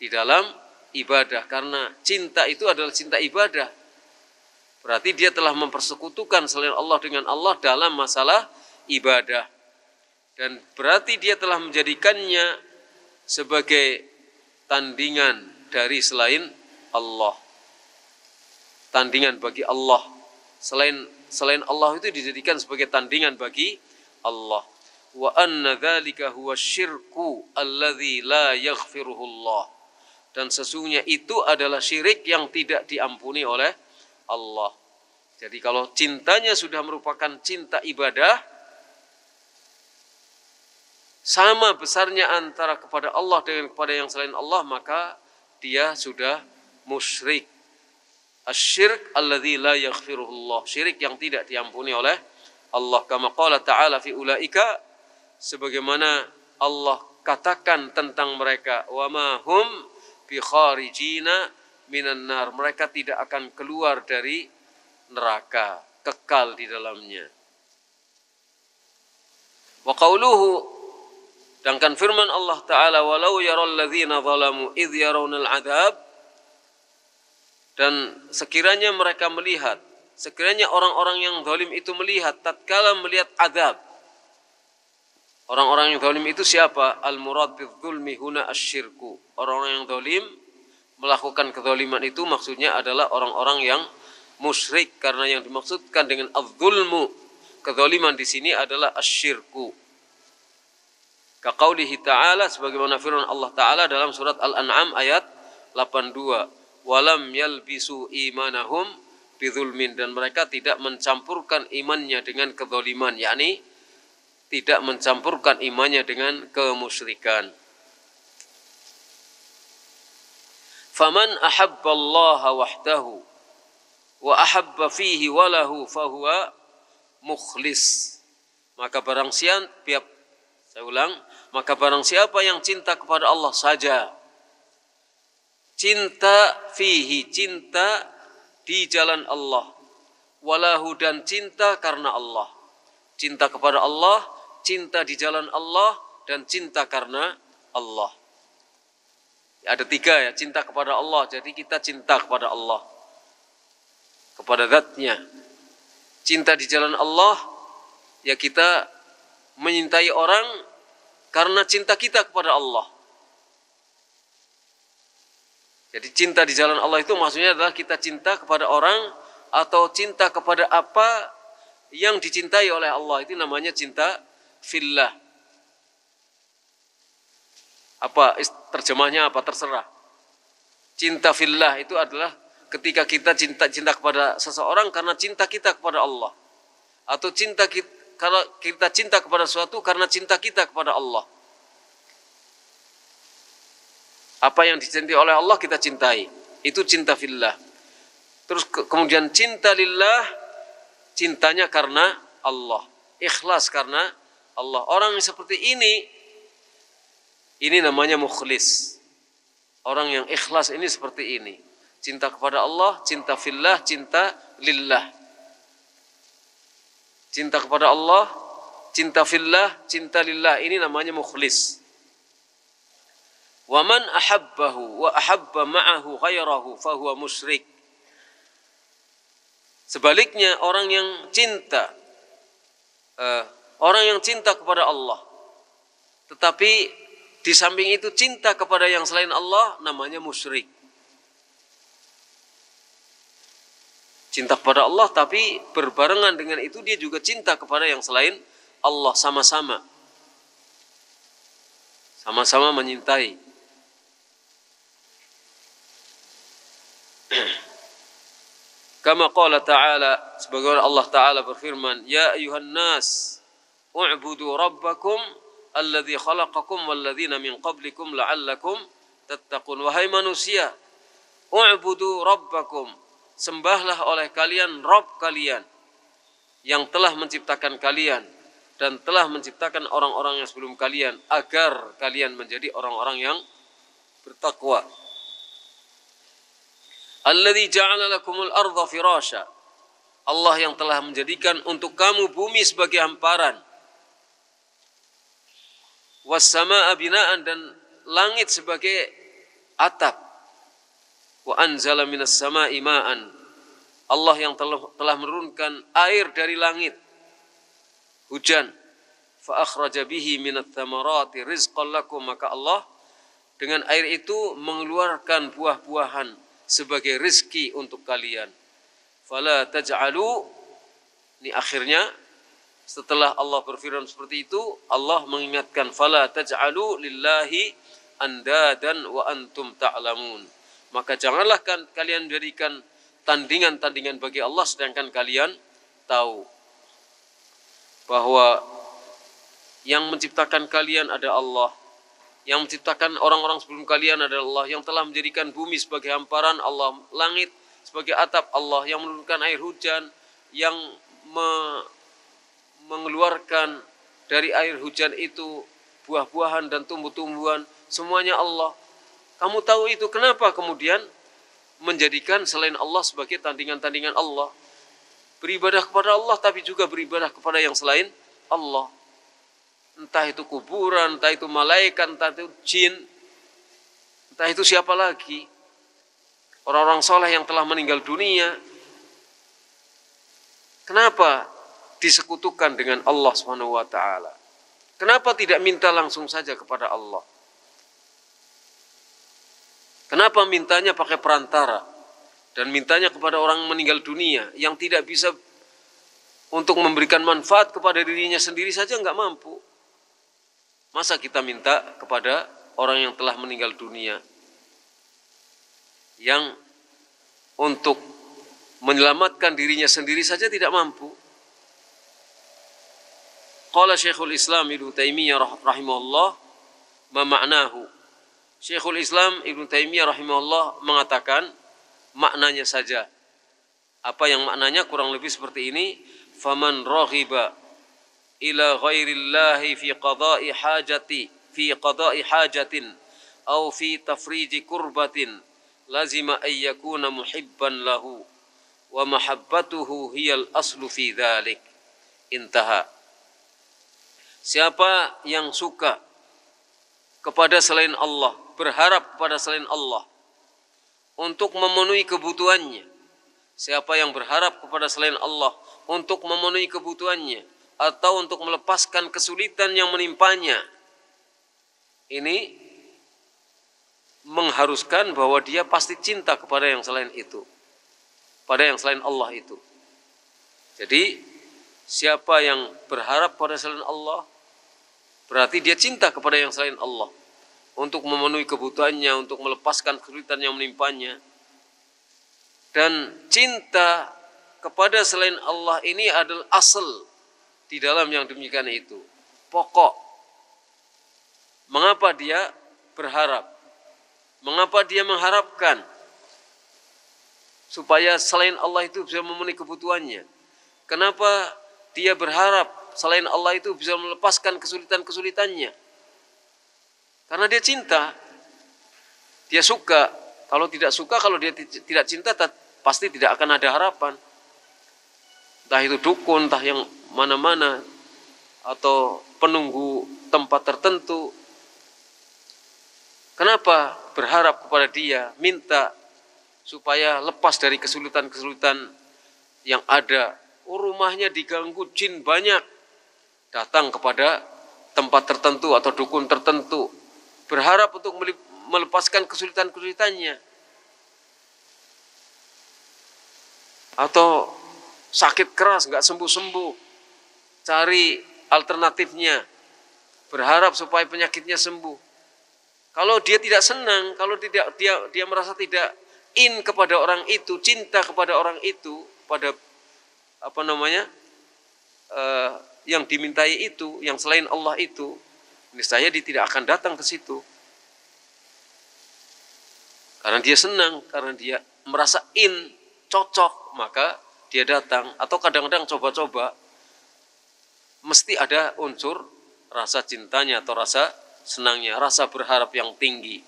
Di dalam ibadah, karena cinta itu adalah cinta ibadah. Berarti dia telah mempersekutukan selain Allah dengan Allah dalam masalah ibadah. Dan berarti dia telah menjadikannya sebagai tandingan dari selain Allah. Tandingan bagi Allah. Selain Allah itu dijadikan sebagai tandingan bagi Allah. Wa anna dzalika huwa syirku alladzi la yaghfiruhullah. Dan sesungguhnya itu adalah syirik yang tidak diampuni oleh Allah. Jadi kalau cintanya sudah merupakan cinta ibadah, sama besarnya antara kepada Allah dengan kepada yang selain Allah, maka dia sudah musyrik. Asyirk alladzi la yaghfiruhullah, syirik yang tidak diampuni oleh Allah. Kama qala ta'ala fi ulaika, sebagaimana Allah katakan tentang mereka, wa ma hum bi kharijina minan nar, mereka tidak akan keluar dari neraka, kekal di dalamnya. Wa qauluhu, sedangkan firman Allah Ta'ala, walau yaral ladzina zalamu idh yarawna al-'adzab, dan sekiranya mereka melihat, sekiranya orang-orang yang zalim itu melihat tatkala melihat azab. Orang-orang yang zalim itu siapa? Al-murad bidzulmi huna asyirku. Orang-orang yang zalim melakukan kezaliman itu maksudnya adalah orang-orang yang musyrik, karena yang dimaksudkan dengan az-zulmu, kezaliman di sini adalah asyirku. Kaqaulihi ta'ala, sebagaimana firman Allah Ta'ala dalam surat Al-An'am ayat 82. Walam yalbisu imanahum bidzulmin, dan mereka tidak mencampurkan imannya dengan kezaliman, yakni tidak mencampurkan imannya dengan kemusyrikan. Faman ahabballaha wahdahu wa ahabba fihi walahu fahuwa mukhlis. Maka barang siapa, saya ulang, maka barang siapa yang cinta kepada Allah saja, cinta fihi, cinta di jalan Allah, walahu, dan cinta karena Allah. Cinta kepada Allah, cinta di jalan Allah, dan cinta karena Allah. Ada 3 ya, cinta kepada Allah. Jadi kita cinta kepada Allah, kepada zatnya. Cinta di jalan Allah, ya kita menyintai orang karena cinta kita kepada Allah. Jadi cinta di jalan Allah itu maksudnya adalah kita cinta kepada orang atau cinta kepada apa yang dicintai oleh Allah. Itu namanya cinta fillah. Apa terjemahnya apa terserah. Cinta fillah itu adalah ketika kita cinta kepada seseorang karena cinta kita kepada Allah, atau kalau kita cinta kepada sesuatu karena cinta kita kepada Allah. Apa yang dicintai oleh Allah kita cintai, itu cinta fillah. Terus kemudian cinta lillah, cintanya karena Allah, ikhlas karena Allah. Orang yang seperti ini namanya mukhlis. Orang yang ikhlas ini seperti ini. Cinta kepada Allah, cinta fillah, cinta lillah. Cinta kepada Allah, cinta fillah, cinta lillah. Ini namanya mukhlis. Wa man ahabbahu wa ahabba ma'ahu ghairahu fahuwa musyrik. Sebaliknya orang yang cinta kepada Allah, tetapi di samping itu cinta kepada yang selain Allah, namanya musyrik. Cinta kepada Allah tapi berbarengan dengan itu dia juga cinta kepada yang selain Allah, sama-sama menyintai. Kama qala ta'ala, sebagaimana Allah Ta'ala berfirman, ya ayuhan nas u'budu rabbakum alladzi khalaqakum walladzina min qablikum la'allakum tattaqun. Wahai manusia, u'budu rabbakum, sembahlah oleh kalian Rabb kalian yang telah menciptakan kalian dan telah menciptakan orang-orang yang sebelum kalian, agar kalian menjadi orang-orang yang bertakwa. Alladzi ja'ala lakumul arda firasya, Allah yang telah menjadikan untuk kamu bumi sebagai hamparan. Was samaa binaan, dan langit sebagai atap. Wa anzala minas samaa'i ma'an, Allah yang telah menurunkan air dari langit, hujan. Fa akhraja bihi minats tsamarati rizqan lakum, maka Allah dengan air itu mengeluarkan buah-buahan sebagai rizki untuk kalian. Fala taj'alu, ini akhirnya setelah Allah berfirman seperti itu, Allah mengingatkan, fala taj'alu lillahi andadan wa antum ta'lamun. Maka janganlah kalian menjadikan tandingan-tandingan bagi Allah sedangkan kalian tahu bahwa yang menciptakan kalian ada Allah, yang menciptakan orang-orang sebelum kalian adalah Allah, yang telah menjadikan bumi sebagai hamparan Allah, langit sebagai atap Allah, yang menurunkan air hujan, yang mengeluarkan dari air hujan itu buah-buahan dan tumbuh-tumbuhan, semuanya Allah. Kamu tahu itu, kenapa kemudian menjadikan selain Allah sebagai tandingan-tandingan Allah? Beribadah kepada Allah tapi juga beribadah kepada yang selain Allah. Entah itu kuburan, entah itu malaikat, entah itu jin, entah itu siapa lagi. Orang-orang soleh yang telah meninggal dunia. Kenapa disekutukan dengan Allah Subhanahu wa ta'ala? Kenapa tidak minta langsung saja kepada Allah? Kenapa mintanya pakai perantara? Dan mintanya kepada orang meninggal dunia yang tidak bisa untuk memberikan manfaat kepada dirinya sendiri saja nggak mampu. Masa kita minta kepada orang yang telah meninggal dunia, yang untuk menyelamatkan dirinya sendiri saja tidak mampu. Qala Syekhul Islam Ibnu Taimiyah rahimahullah, ma ma'nahu. Syekhul Islam Ibnu Taimiyah rahimahullah mengatakan maknanya saja. Apa yang maknanya kurang lebih seperti ini, faman raghiba ila ghairillahi fi qada'i hajatin aw fi tafriji kurbatin lazima ay yakuna muhibban lahu wa mahabbatuhu hiyal aslu fi dzalik. Intaha. Siapa yang suka kepada selain Allah, berharap kepada selain Allah untuk memenuhi kebutuhannya, siapa yang berharap kepada selain Allah untuk memenuhi kebutuhannya atau untuk melepaskan kesulitan yang menimpanya, ini mengharuskan bahwa dia pasti cinta kepada yang selain itu, pada yang selain Allah itu. Jadi siapa yang berharap pada selain Allah, berarti dia cinta kepada yang selain Allah untuk memenuhi kebutuhannya, untuk melepaskan kesulitan yang menimpanya. Dan cinta kepada selain Allah ini adalah asal di dalam yang demikian itu, pokok. Mengapa dia berharap? Mengapa dia mengharapkan supaya selain Allah itu bisa memenuhi kebutuhannya? Kenapa dia berharap selain Allah itu bisa melepaskan kesulitan-kesulitannya? Karena dia cinta, dia suka. Kalau tidak suka, kalau dia tidak cinta, pasti tidak akan ada harapan. Entah itu dukun, entah yang mana-mana, atau penunggu tempat tertentu. Kenapa berharap kepada dia, minta supaya lepas dari kesulitan-kesulitan yang ada? Oh, rumahnya diganggu jin banyak, datang kepada tempat tertentu atau dukun tertentu, berharap untuk melepaskan kesulitan-kesulitannya. Atau sakit keras nggak sembuh-sembuh, cari alternatifnya, berharap supaya penyakitnya sembuh. Kalau dia tidak senang, kalau dia merasa tidak in kepada orang itu, cinta kepada orang itu, pada yang dimintai itu, yang selain Allah itu, niscaya dia tidak akan datang ke situ. Karena dia senang, karena dia merasa in, cocok, maka dia datang. Atau kadang-kadang coba-coba, mesti ada unsur rasa cintanya atau rasa senangnya, rasa berharap yang tinggi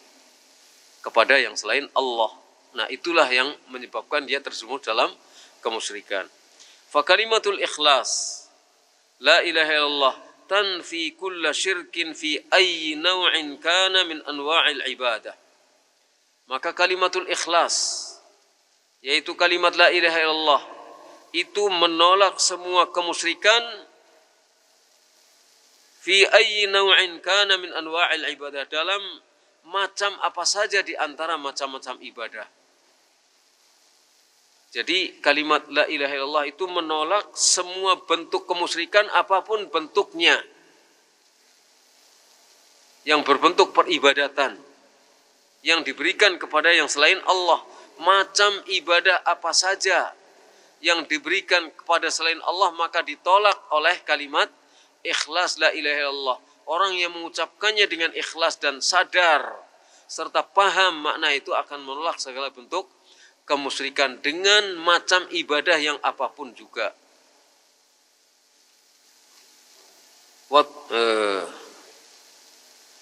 kepada yang selain Allah. Nah, itulah yang menyebabkan dia terjerumus dalam kemusyrikan. Fa kalimatul ikhlas, la ilaha illallah, tanfi kulla syirkin fi ayyi naw'in kana min anwa'il ibadah. Maka kalimatul ikhlas, yaitu kalimat la ilaha illallah, itu menolak semua kemusyrikan fi ayyi naw'in kana min anwa'il ibadah, dalam macam apa saja di antara macam-macam ibadah. Jadi kalimat la ilaha illallah itu menolak semua bentuk kemusyrikan apapun bentuknya, yang berbentuk peribadatan, yang diberikan kepada yang selain Allah. Macam ibadah apa saja yang diberikan kepada selain Allah maka ditolak oleh kalimat ikhlas la ilaha illallah. Orang yang mengucapkannya dengan ikhlas dan sadar serta paham makna itu akan menolak segala bentuk kemusyrikan dengan macam ibadah yang apapun juga.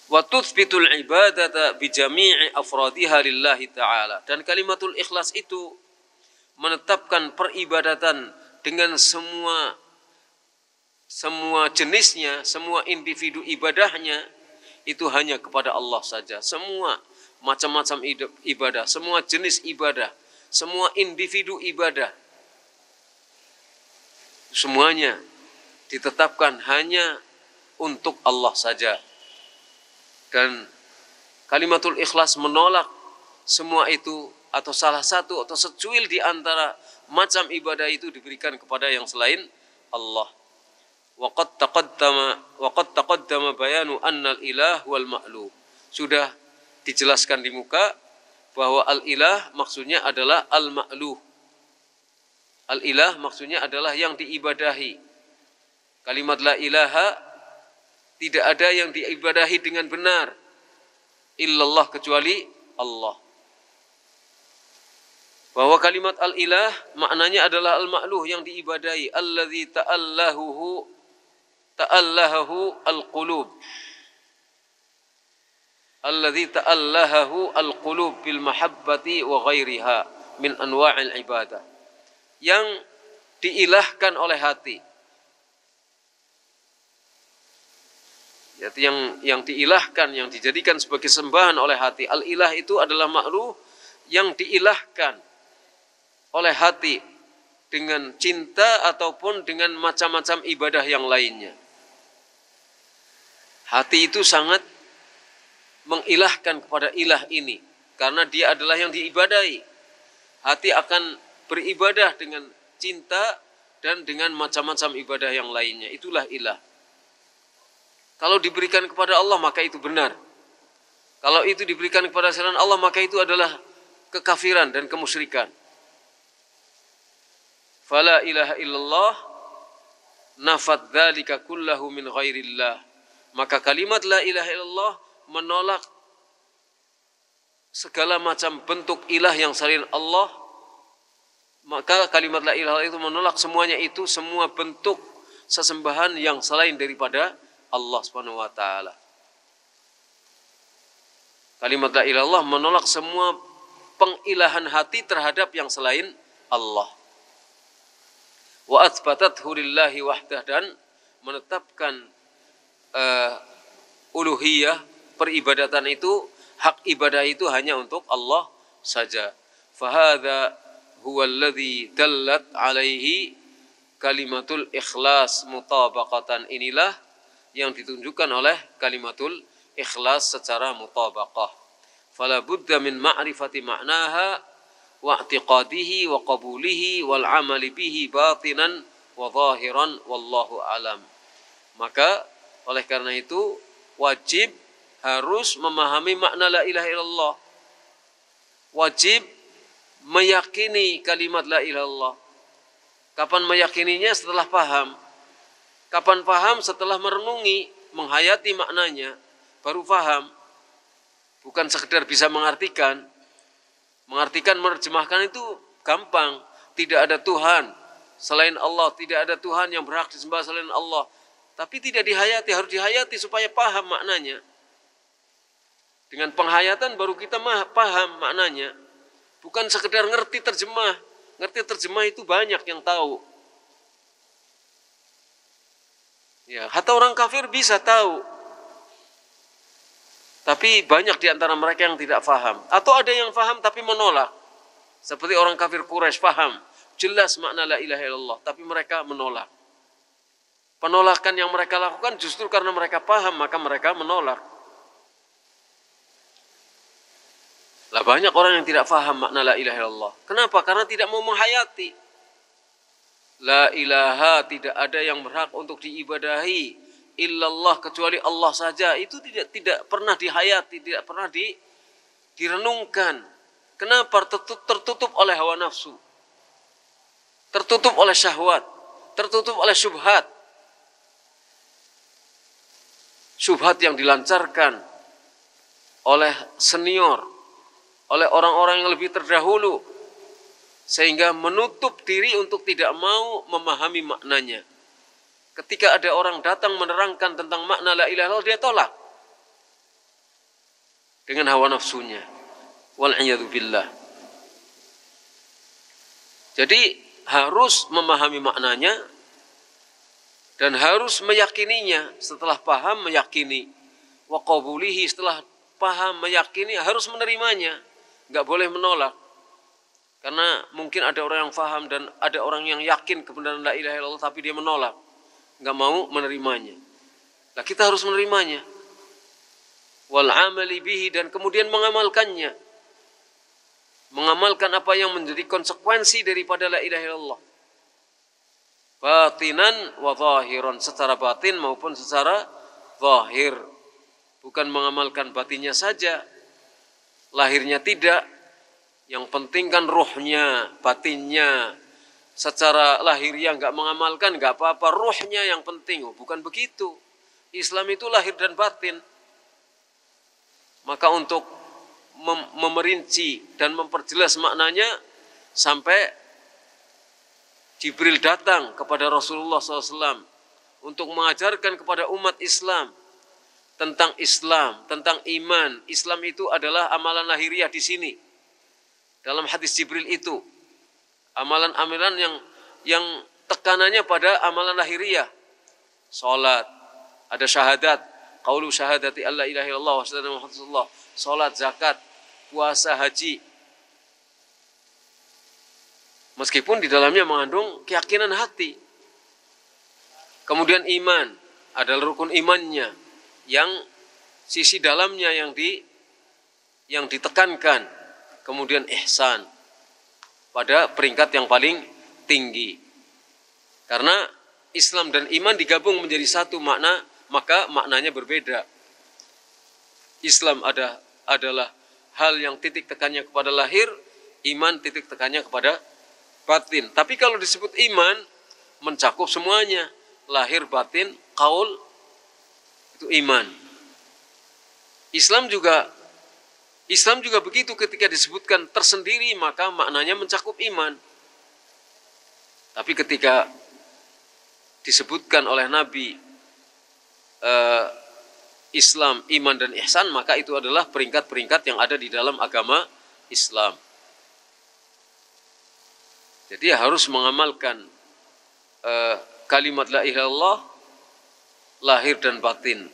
Wa tuthbitul ibadata bi jami'i afradiha lillahi ta'ala. Dan kalimatul ikhlas itu menetapkan peribadatan dengan semua jenisnya, semua individu ibadahnya itu hanya kepada Allah saja. Semua macam-macam ibadah, semua jenis ibadah, semua individu ibadah, semuanya ditetapkan hanya untuk Allah saja. Dan kalimatul ikhlas menolak semua itu, atau salah satu atau secuil di antara macam ibadah itu diberikan kepada yang selain Allah. Waqad taqaddama bayanu annal ilah wal ma'luh. Sudah dijelaskan di muka bahwa al-ilah maksudnya adalah al-ma'luh. Al-ilah maksudnya adalah yang diibadahi. Kalimat la ilaha, tidak ada yang diibadahi dengan benar illallah, kecuali Allah. Bahwa kalimat al-ilah maknanya adalah al-ma'luh, yang diibadahi. Alladzi ta'allahahu al-qulub. Alladzi ta'allahahu al-qulub bil mahabbati wa ghairiha min anwa'il ibadah. Yang diilahkan oleh hati. Yaitu yang diilahkan, yang dijadikan sebagai sembahan oleh hati. Al-ilah itu adalah ma'luh yang diilahkan oleh hati dengan cinta ataupun dengan macam-macam ibadah yang lainnya. Hati itu sangat mengilahkan kepada ilah ini karena dia adalah yang diibadahi. Hati akan beribadah dengan cinta dan dengan macam-macam ibadah yang lainnya. Itulah ilah. Kalau diberikan kepada Allah maka itu benar. Kalau itu diberikan kepada selain Allah maka itu adalah kekafiran dan kemusyrikan. Fala ilaha illallah nafat dzalika kullahu min ghairillah. Maka kalimat la ilaha illallah menolak segala macam bentuk ilah yang selain Allah. Maka kalimat la ilaha itu menolak semuanya itu, semua bentuk sesembahan yang selain daripada Allah Subhanahu wa taala. Kalimat la ilaha illallah menolak semua pengilahan hati terhadap yang selain Allah. Wa atsbatathu lillahi wahdah, dan menetapkan uluhiyah, peribadatan itu, hak ibadah itu hanya untuk Allah saja. Fahadha huwa alladhi dallat alaihi kalimatul ikhlas mutabaqatan. Inilah yang ditunjukkan oleh kalimatul ikhlas secara mutabaqah. Fala budda min ma'rifati ma'naha wa i'tiqadihi wa qabulihi wal amali bihi batinan wa zahiran wallahu alam. Maka oleh karena itu wajib harus memahami makna la ilaha illallah. Wajib meyakini kalimat la ilaha illallah. Kapan meyakininya? Setelah paham. Kapan paham? Setelah merenungi, menghayati maknanya, baru paham. Bukan sekedar bisa mengartikan. Mengartikan, menerjemahkan itu gampang. Tidak ada Tuhan selain Allah, tidak ada Tuhan yang berhak disembah selain Allah. Tapi tidak dihayati, harus dihayati supaya paham maknanya. Dengan penghayatan baru kita paham maknanya. Bukan sekedar ngerti terjemah. Ngerti terjemah itu banyak yang tahu. Ya, hatta orang kafir bisa tahu. Tapi banyak di antara mereka yang tidak paham. Atau ada yang paham tapi menolak. Seperti orang kafir Quraisy paham. Jelas makna la ilaha illallah. Tapi mereka menolak. Penolakan yang mereka lakukan justru karena mereka paham, maka mereka menolak. Lah banyak orang yang tidak paham makna la ilaha illallah. Kenapa? Karena tidak mau menghayati. La ilaha, tidak ada yang berhak untuk diibadahi illallah, kecuali Allah saja. Itu tidak pernah dihayati, tidak pernah direnungkan. Kenapa? Tertutup oleh hawa nafsu. Tertutup oleh syahwat, tertutup oleh syubhat. Syubhat yang dilancarkan oleh senior, oleh orang-orang yang lebih terdahulu, sehingga menutup diri untuk tidak mau memahami maknanya. Ketika ada orang datang menerangkan tentang makna la ilaha illallah, dia tolak dengan hawa nafsunya. Wal'iyadu billah. Jadi harus memahami maknanya dan harus meyakininya. Setelah paham, meyakini. Wa qabulihi, setelah paham, meyakini, harus menerimanya. Enggak boleh menolak. Karena mungkin ada orang yang paham dan ada orang yang yakin kebenaran la ilaha illallah tapi dia menolak. Enggak mau menerimanya. Nah, kita harus menerimanya. Wal amali bihi, dan kemudian mengamalkannya. Mengamalkan apa yang menjadi konsekuensi daripada la ilaha illallah. batinan wa zahiran, secara batin maupun secara zahir. Bukan mengamalkan batinnya saja, lahirnya tidak. Yang penting kan ruhnya, batinnya. Secara lahiriah enggak mengamalkan enggak apa-apa, ruhnya yang penting. Bukan begitu. Islam itu lahir dan batin. Maka untuk memerinci dan memperjelas maknanya, sampai Jibril datang kepada Rasulullah SAW untuk mengajarkan kepada umat Islam tentang Islam, tentang iman. Islam itu adalah amalan lahiriah di sini. Dalam hadis Jibril itu, amalan-amalan yang tekanannya pada amalan lahiriah. Salat, ada syahadat, qaulu syahadati alla ilaha illallah wa sallallahu alaihi wasallam. Salat, zakat, puasa, haji. Meskipun di dalamnya mengandung keyakinan hati. Kemudian iman adalah rukun imannya, yang sisi dalamnya yang ditekankan. Kemudian ihsan pada peringkat yang paling tinggi. Karena Islam dan iman digabung menjadi satu makna, maka maknanya berbeda. Islam adalah hal yang titik tekannya kepada lahir, iman titik tekannya kepada batin. Tapi kalau disebut iman, mencakup semuanya. Lahir, batin, qaul, itu iman. Islam juga begitu, ketika disebutkan tersendiri maka maknanya mencakup iman. Tapi ketika disebutkan oleh Nabi Islam, iman dan ihsan, maka itu adalah peringkat-peringkat yang ada di dalam agama Islam. Jadi harus mengamalkan kalimat la ilaha illallah lahir dan batin.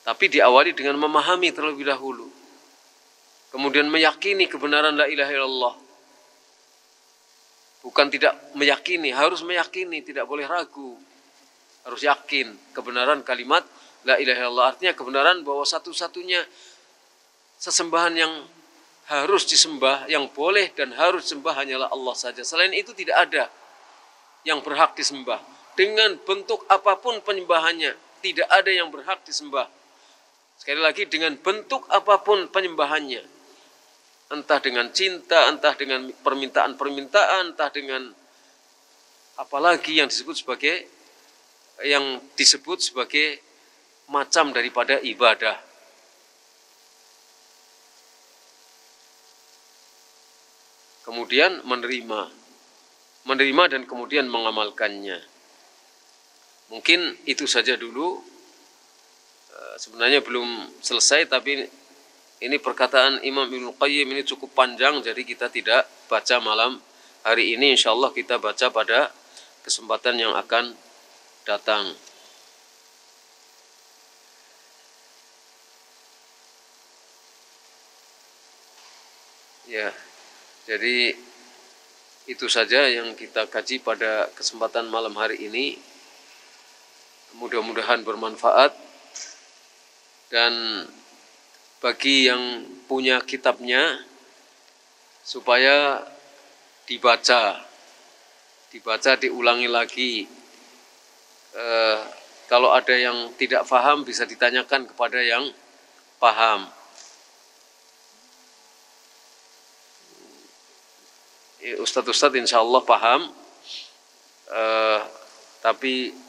Tapi diawali dengan memahami terlebih dahulu. Kemudian meyakini kebenaran la ilaha illallah. Bukan tidak meyakini, harus meyakini, tidak boleh ragu. Harus yakin kebenaran kalimat la ilaha illallah. Artinya kebenaran bahwa satu-satunya sesembahan yang harus disembah, yang boleh dan harus disembah hanyalah Allah saja. Selain itu tidak ada yang berhak disembah. Dengan bentuk apapun penyembahannya, tidak ada yang berhak disembah. Sekali lagi, dengan bentuk apapun penyembahannya. Entah dengan cinta, entah dengan permintaan-permintaan, entah dengan apalagi yang disebut sebagai macam daripada ibadah. Kemudian menerima dan kemudian mengamalkannya. Mungkin itu saja dulu. Sebenarnya belum selesai, tapi ini perkataan Imam Ibnu Qayyim ini cukup panjang, jadi kita tidak baca malam hari ini. Insyaallah kita baca pada kesempatan yang akan datang. Ya, jadi itu saja yang kita kaji pada kesempatan malam hari ini. Mudah-mudahan bermanfaat, dan bagi yang punya kitabnya supaya dibaca, diulangi lagi. Kalau ada yang tidak paham bisa ditanyakan kepada yang paham. Ustadz insya Allah paham, tapi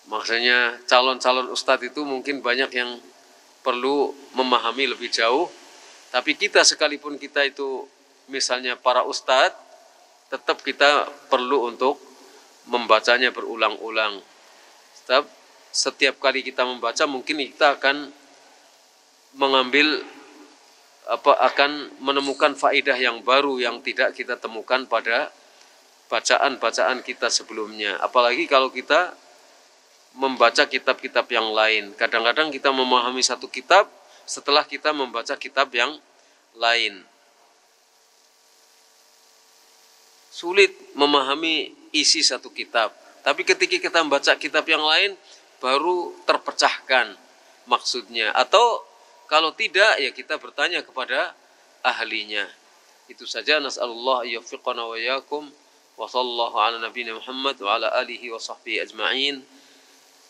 maksudnya calon-calon ustadz itu mungkin banyak yang perlu memahami lebih jauh. Tapi kita sekalipun kita itu misalnya para ustadz, tetap kita perlu untuk membacanya berulang-ulang. Setiap kali kita membaca mungkin kita akan mengambil akan menemukan faedah yang baru yang tidak kita temukan pada bacaan-bacaan kita sebelumnya. Apalagi kalau kita membaca kitab-kitab yang lain. Kadang-kadang kita memahami satu kitab setelah kita membaca kitab yang lain. Sulit memahami isi satu kitab. Tapi ketika kita membaca kitab yang lain, baru terpecahkan maksudnya. Atau kalau tidak, ya kita bertanya kepada ahlinya. Itu saja. Nas'alullah ayyufiqana wa iyyakum. Wa sallallahu ala nabiyina Muhammad wa ala alihi wa sahbihi ajma'in.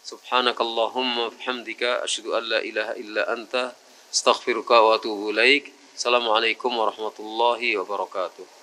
Subhanakallahumma bihamdika asyhadu an la ilaha illa anta astaghfiruka wa atubu ilaik. Assalamualaikum warahmatullahi wabarakatuh.